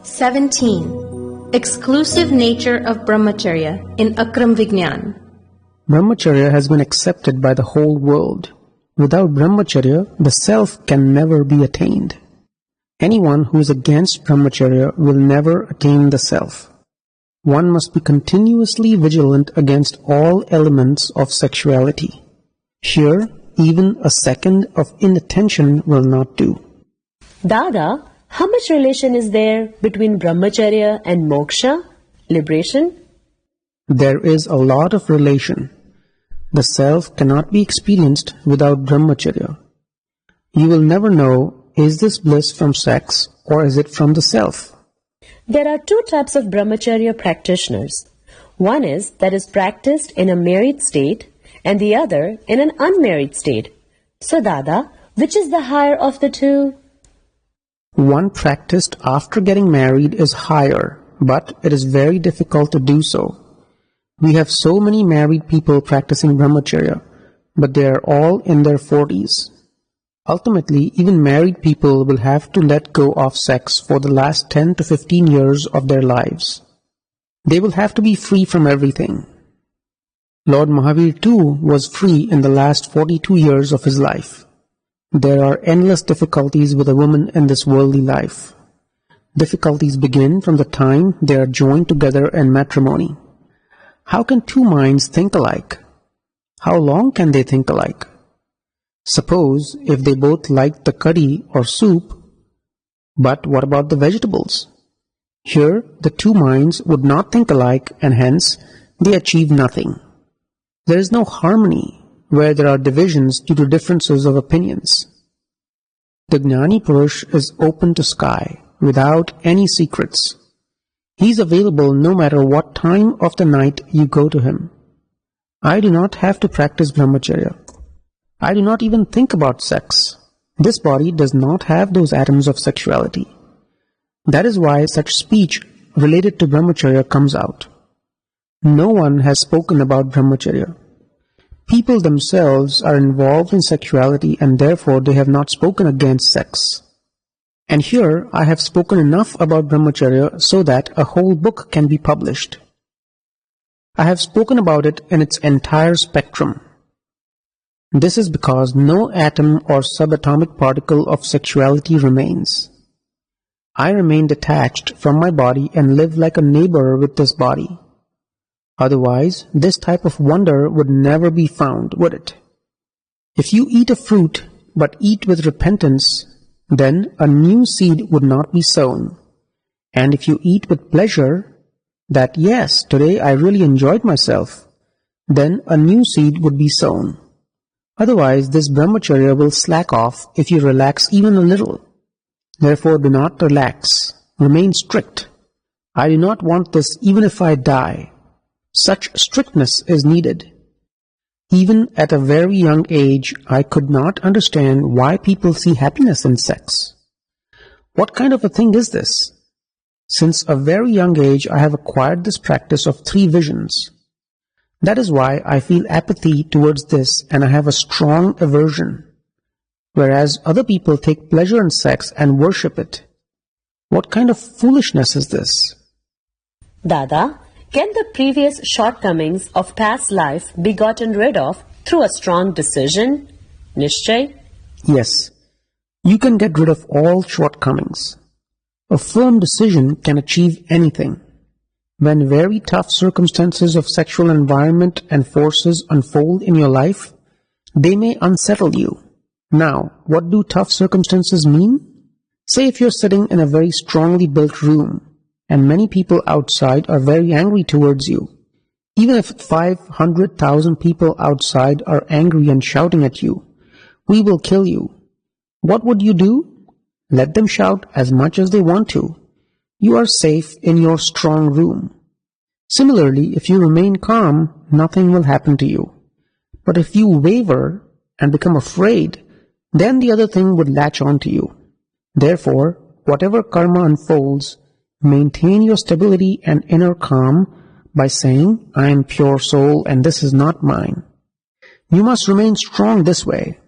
17. Exclusive nature of brahmacharya in Akram Vignan. Brahmacharya has been accepted by the whole world. Without brahmacharya, the self can never be attained. Anyone who is against brahmacharya will never attain the self. One must be continuously vigilant against all elements of sexuality. Here, even a second of inattention will not do. Dada, how much relation is there between brahmacharya and moksha, liberation? There is a lot of relation. The self cannot be experienced without brahmacharya. You will never know, is this bliss from sex or is it from the self? There are two types of brahmacharya practitioners. One is that is practiced in a married state and the other in an unmarried state. So Dada, which is the higher of the two? One practiced after getting married is higher, but it is very difficult to do so. We have so many married people practicing brahmacharya, but they are all in their 40s. Ultimately, even married people will have to let go of sex for the last 10 to 15 years of their lives. They will have to be free from everything. Lord Mahavir too was free in the last 42 years of his life. There are endless difficulties with a woman in this worldly life. Difficulties begin from the time they are joined together in matrimony. How can two minds think alike? How long can they think alike? Suppose if they both liked the curry or soup, but what about the vegetables? Here the two minds would not think alike and hence they achieve nothing. There is no harmony where there are divisions due to differences of opinions. The Jnani Purush is open to sky without any secrets. He is available no matter what time of the night you go to him. I do not have to practice brahmacharya. I do not even think about sex. This body does not have those atoms of sexuality. That is why such speech related to brahmacharya comes out. No one has spoken about brahmacharya. People themselves are involved in sexuality and therefore they have not spoken against sex. And here I have spoken enough about brahmacharya so that a whole book can be published. I have spoken about it in its entire spectrum. This is because no atom or subatomic particle of sexuality remains. I remain detached from my body and live like a neighbor with this body. Otherwise, this type of wonder would never be found, would it? If you eat a fruit but eat with repentance, then a new seed would not be sown. And if you eat with pleasure, that yes, today I really enjoyed myself, then a new seed would be sown. Otherwise, this brahmacharya will slack off if you relax even a little. Therefore, do not relax. Remain strict. I do not want this even if I die. Such strictness is needed. Even at a very young age, I could not understand why people see happiness in sex. What kind of a thing is this? Since a very young age, I have acquired this practice of 3 visions. That is why I feel apathy towards this and I have a strong aversion. Whereas other people take pleasure in sex and worship it. What kind of foolishness is this? Dada, can the previous shortcomings of past life be gotten rid of through a strong decision? Nishchay? Yes, you can get rid of all shortcomings. A firm decision can achieve anything. When very tough circumstances of sexual environment and forces unfold in your life, they may unsettle you. Now, what do tough circumstances mean? Say if you're sitting in a very strongly built room, and many people outside are very angry towards you. Even if 500,000 people outside are angry and shouting at you, we will kill you. What would you do? Let them shout as much as they want to. You are safe in your strong room. Similarly, if you remain calm, nothing will happen to you. But if you waver and become afraid, then the other thing would latch on to you. Therefore, whatever karma unfolds, maintain your stability and inner calm by saying, I am pure soul and this is not mine. You must remain strong this way.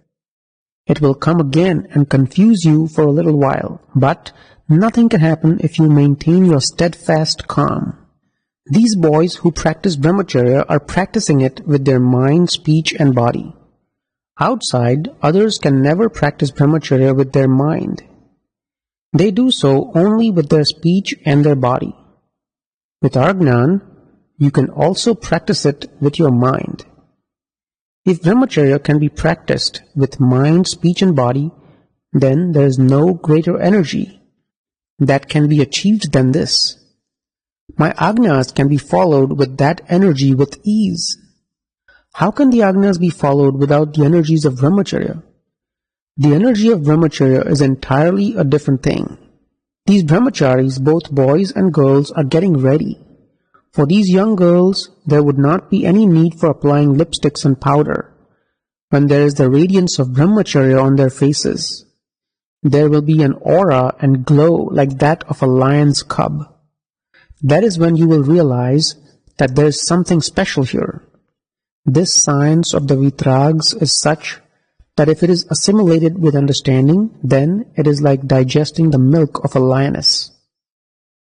It will come again and confuse you for a little while, but Nothing can happen if you maintain your steadfast calm. These boys who practice brahmacharya are practicing it with their mind, speech and body. Outside, others can never practice brahmacharya with their mind. They do so only with their speech and their body. With our Gnan, you can also practice it with your mind. If brahmacharya can be practiced with mind, speech and body, then there is no greater energy that can be achieved than this. My agnas can be followed with that energy with ease. How can the agnas be followed without the energies of brahmacharya? The energy of brahmacharya is entirely a different thing. These brahmacharis, both boys and girls, are getting ready. For these young girls, there would not be any need for applying lipsticks and powder. When there is the radiance of brahmacharya on their faces, there will be an aura and glow like that of a lion's cub. That is when you will realize that there is something special here. This science of the vitrags is such that if it is assimilated with understanding, then it is like digesting the milk of a lioness.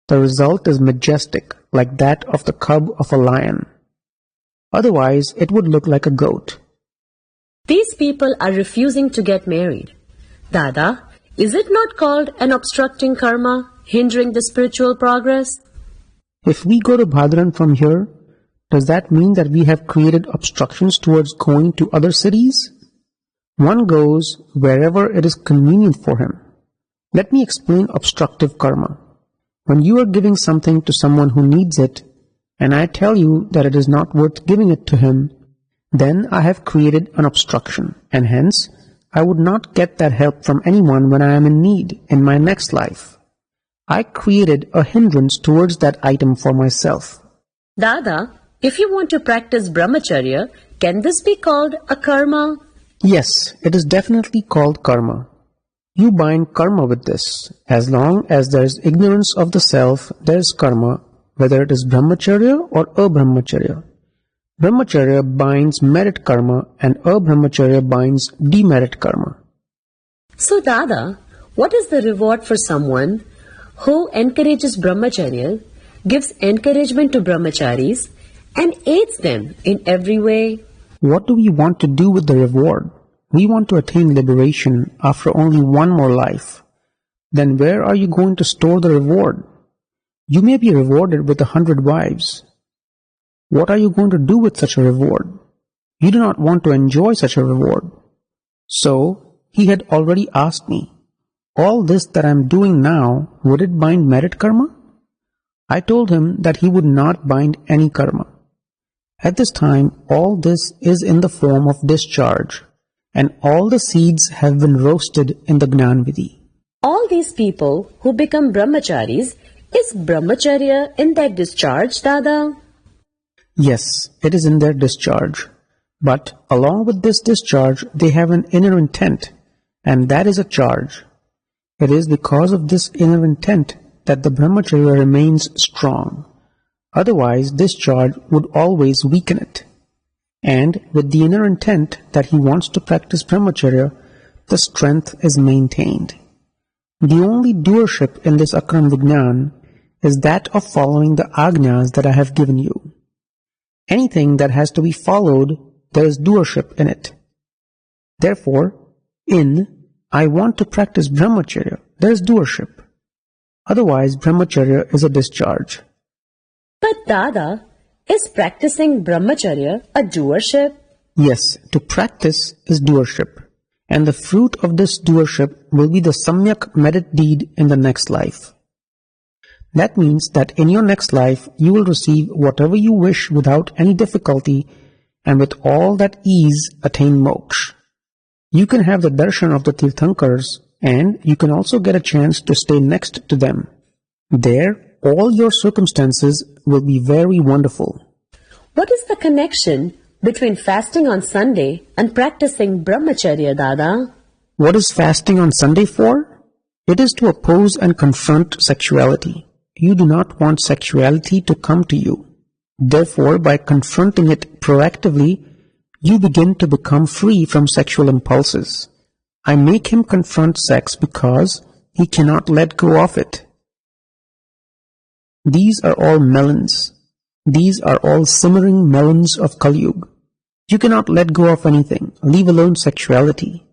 The result is majestic, like that of the cub of a lion. Otherwise, it would look like a goat. These people are refusing to get married. Dada, is it not called an obstructing karma, hindering the spiritual progress? If we go to Bhadran from here, does that mean that we have created obstructions towards going to other cities? One goes wherever it is convenient for him. Let me explain obstructive karma. When you are giving something to someone who needs it, and I tell you that it is not worth giving it to him, then I have created an obstruction, and hence I would not get that help from anyone when I am in need in my next life. I created a hindrance towards that item for myself. Dada, if you want to practice brahmacharya, can this be called a karma? Yes, it is definitely called karma. You bind karma with this. As long as there is ignorance of the self, there is karma, whether it is brahmacharya or abrahmacharya. Brahmacharya binds merit karma and abrahmacharya binds demerit karma. So Dada, what is the reward for someone who encourages brahmacharya, gives encouragement to brahmacharis and aids them in every way? What do we want to do with the reward? We want to attain liberation after only one more life. Then where are you going to store the reward? You may be rewarded with 100 wives. What are you going to do with such a reward? You do not want to enjoy such a reward. So, he had already asked me, all this that I am doing now, would it bind merit karma? I told him that he would not bind any karma. At this time, all this is in the form of discharge, and all the seeds have been roasted in the Gnanvidhi. All these people who become brahmacharis, is brahmacharya in their discharge, Dada? Yes, it is in their discharge. But along with this discharge, they have an inner intent, and that is a charge. It is because of this inner intent that the brahmacharya remains strong. Otherwise, discharge would always weaken it. And with the inner intent that he wants to practice brahmacharya, the strength is maintained. The only doership in this akram vignan is that of following the agnas that I have given you. Anything that has to be followed, there is doership in it. Therefore, in I want to practice brahmacharya, there is doership. Otherwise, brahmacharya is a discharge. But Dada, is practicing brahmacharya a doership? Yes, to practice is doership. And the fruit of this doership will be the samyak merit deed in the next life. That means that in your next life, you will receive whatever you wish without any difficulty and with all that ease attain moksha. You can have the darshan of the Tirthankars and you can also get a chance to stay next to them. There, all your circumstances will be very wonderful. What is the connection between fasting on Sunday and practicing brahmacharya, Dada? What is fasting on Sunday for? It is to oppose and confront sexuality. You do not want sexuality to come to you. Therefore, by confronting it proactively, you begin to become free from sexual impulses. I make him confront sex because He cannot let go of it. These are all melons. These are all simmering melons of Kalyug. You cannot let go of anything, leave alone sexuality.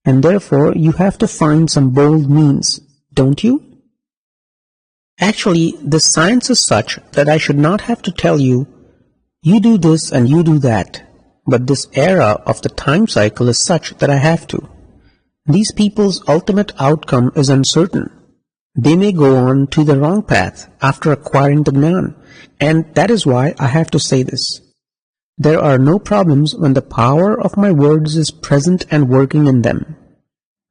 And therefore you have to find some bold means, don't you? Actually, the science is such that I should not have to tell you, you do this and you do that. But this era of the time cycle is such that I have to. These people's ultimate outcome is uncertain. They may go on to the wrong path after acquiring the Gnan, and that is why I have to say this. There are no problems when the power of my words is present and working in them.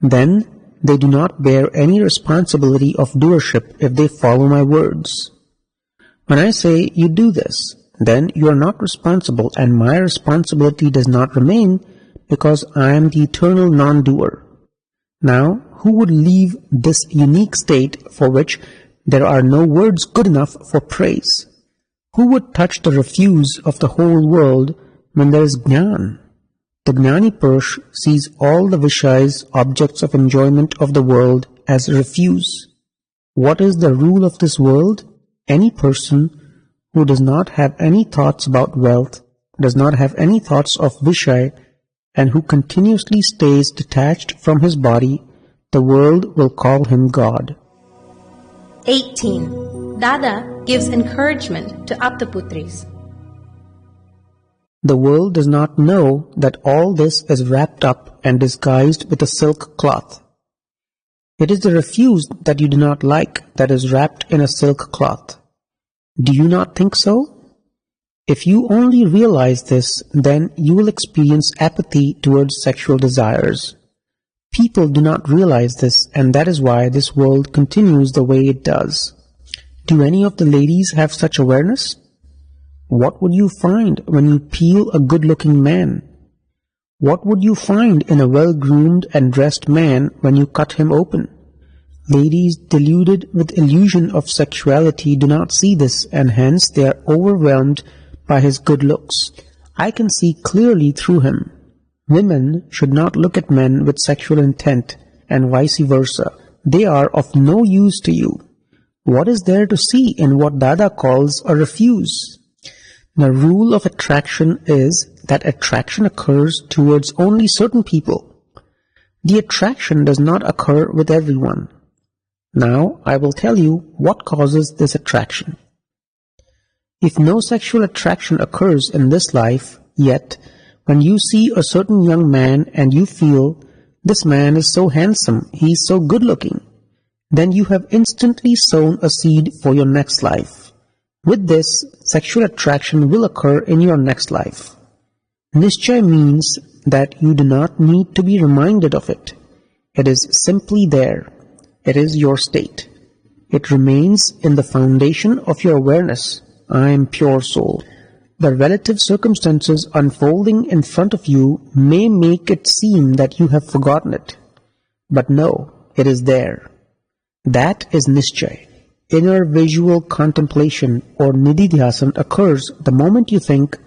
Then they do not bear any responsibility of doership if they follow my words. When I say you do this, then you are not responsible, and my responsibility does not remain because I am the eternal non-doer. Now, who would leave this unique state for which there are no words good enough for praise? Who would touch the refuse of the whole world when there is Jnana? The Jnani Purush sees all the Vishayas, objects of enjoyment of the world, as refuse. What is the rule of this world? Any person who does not have any thoughts about wealth, does not have any thoughts of Vishay, and who continuously stays detached from his body, the world will call him God. 18. Dada gives encouragement to Aptaputris. The world does not know that all this is wrapped up and disguised with a silk cloth. It is the refuse that you do not like that is wrapped in a silk cloth. Do you not think so? If you only realize this, then you will experience apathy towards sexual desires. People do not realize this, and that is why this world continues the way it does. Do any of the ladies have such awareness? What would you find when you peel a good-looking man? What would you find in a well-groomed and dressed man when you cut him open? Ladies deluded with illusion of sexuality do not see this, and hence they are overwhelmed by his good looks. I can see clearly through him. Women should not look at men with sexual intent, and vice versa. They are of no use to you. What is there to see in what Dada calls a refuse? The rule of attraction is that attraction occurs towards only certain people. The attraction does not occur with everyone. Now I will tell you what causes this attraction. If no sexual attraction occurs in this life, yet when you see a certain young man and you feel, this man is so handsome, he is so good looking, then you have instantly sown a seed for your next life. With this, sexual attraction will occur in your next life. Nischay means that you do not need to be reminded of it. It is simply there. It is your state. It remains in the foundation of your awareness. I am pure soul. The relative circumstances unfolding in front of you may make it seem that you have forgotten it. But no, it is there. That is Nischay. Inner visual contemplation or nididhyasan occurs the moment you think,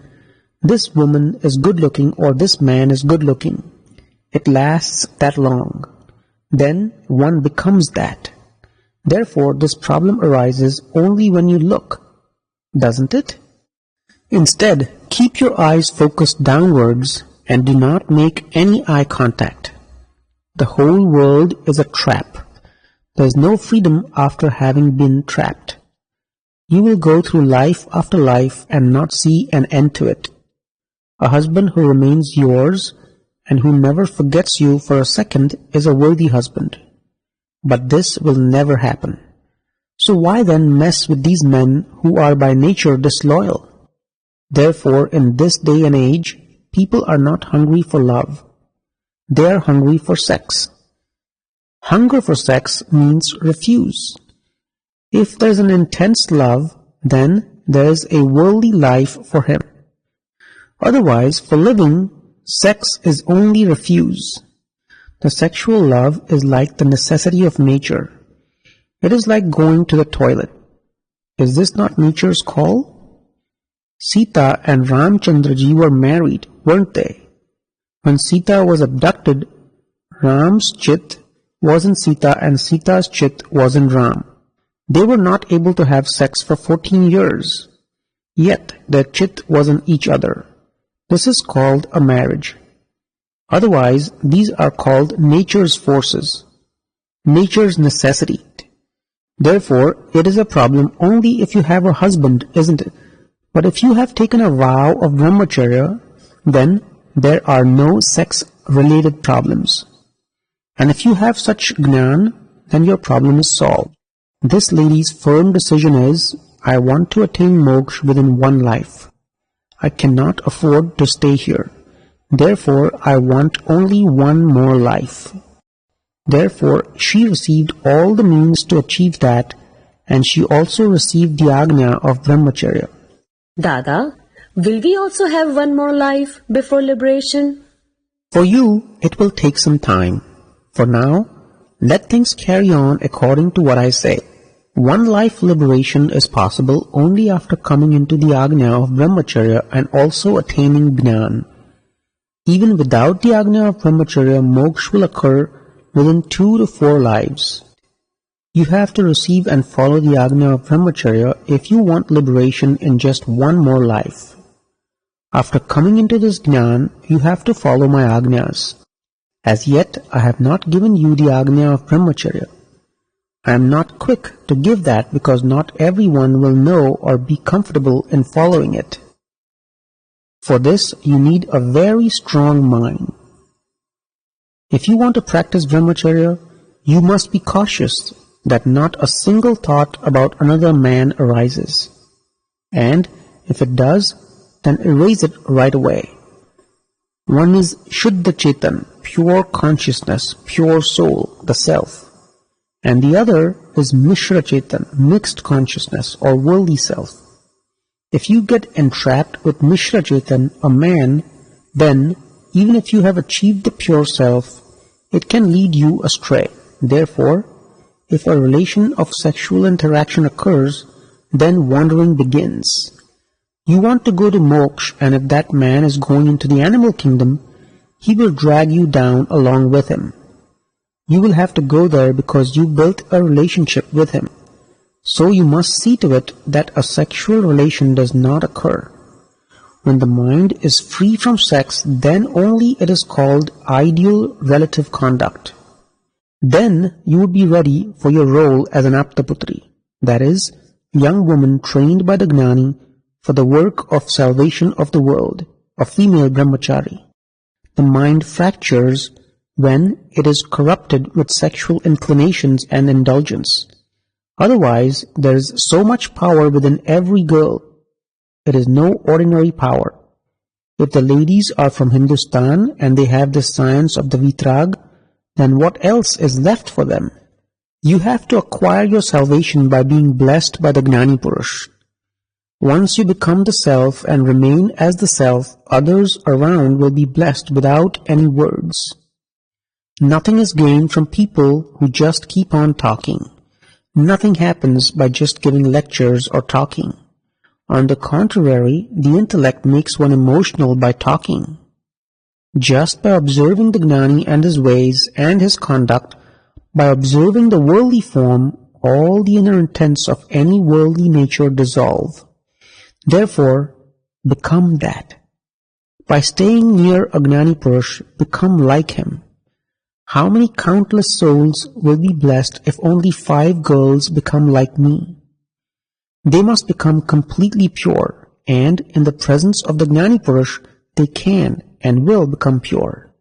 this woman is good looking or this man is good looking. It lasts that long. Then one becomes that. Therefore, this problem arises only when you look, doesn't it? Instead, keep your eyes focused downwards and do not make any eye contact. The whole world is a trap. There is no freedom after having been trapped. You will go through life after life and not see an end to it. A husband who remains yours and who never forgets you for a second is a worthy husband. But this will never happen. So why then mess with these men who are by nature disloyal? Therefore, in this day and age, people are not hungry for love. They are hungry for sex. Hunger for sex means refuse. If there is an intense love, then there is a worldly life for him. Otherwise, for living, sex is only refuse. The sexual love is like the necessity of nature. It is like going to the toilet. Is this not nature's call? Sita and Ramchandraji were married, weren't they? When Sita was abducted, Ram's chit was in Sita and Sita's chit was in Ram. They were not able to have sex for 14 years. Yet their chit was in each other. This is called a marriage. Otherwise, these are called nature's forces, nature's necessity. Therefore, it is a problem only if you have a husband, isn't it? But if you have taken a vow of brahmacharya, then there are no sex-related problems. And if you have such jnana, then your problem is solved. This lady's firm decision is, I want to attain moksha within one life. I cannot afford to stay here. Therefore, I want only one more life. Therefore, she received all the means to achieve that, and she also received the ajna of brahmacharya. Dada, will we also have one more life before liberation? For you, it will take some time. For now, let things carry on according to what I say. One life liberation is possible only after coming into the ajna of brahmacharya and also attaining jnana. Even without the ajna of brahmacharya, moksha will occur within 2 to 4 lives. You have to receive and follow the ajna of brahmacharya if you want liberation in just one more life. After coming into this jnana, you have to follow my ajnas. As yet, I have not given you the ajna of brahmacharya. I am not quick to give that because not everyone will know or be comfortable in following it. For this, you need a very strong mind. If you want to practice brahmacharya, you must be cautious that not a single thought about another man arises. And if it does, then erase it right away. One is Shuddha Chetan, pure consciousness, pure soul, the self. And the other is Mishra Chetan, mixed consciousness or worldly self. If you get entrapped with Mishra Chetan, a man, then even if you have achieved the pure self, it can lead you astray. Therefore, if a relation of sexual interaction occurs, then wandering begins. You want to go to moksha, and if that man is going into the animal kingdom, he will drag you down along with him. You will have to go there because you built a relationship with him. So you must see to it that a sexual relation does not occur. When the mind is free from sex, then only it is called ideal relative conduct. Then you will be ready for your role as an aptaputri, that is, young woman trained by the Gnani for the work of salvation of the world, a female brahmachari. The mind fractures when it is corrupted with sexual inclinations and indulgence. Otherwise, there is so much power within every girl. It is no ordinary power. If the ladies are from Hindustan and they have the science of the Vitrag, then what else is left for them? You have to acquire your salvation by being blessed by the Gnani Purush. Once you become the self and remain as the self, others around will be blessed without any words. Nothing is gained from people who just keep on talking. Nothing happens by just giving lectures or talking. On the contrary, the intellect makes one emotional by talking. Just by observing the Gnani and his ways and his conduct, by observing the worldly form, all the inner intents of any worldly nature dissolve. Therefore, become that. By staying near a Gnani Purush, become like him. How many countless souls will be blessed if only 5 girls become like me? They must become completely pure, and in the presence of the Gnani Purush, they can and will become pure.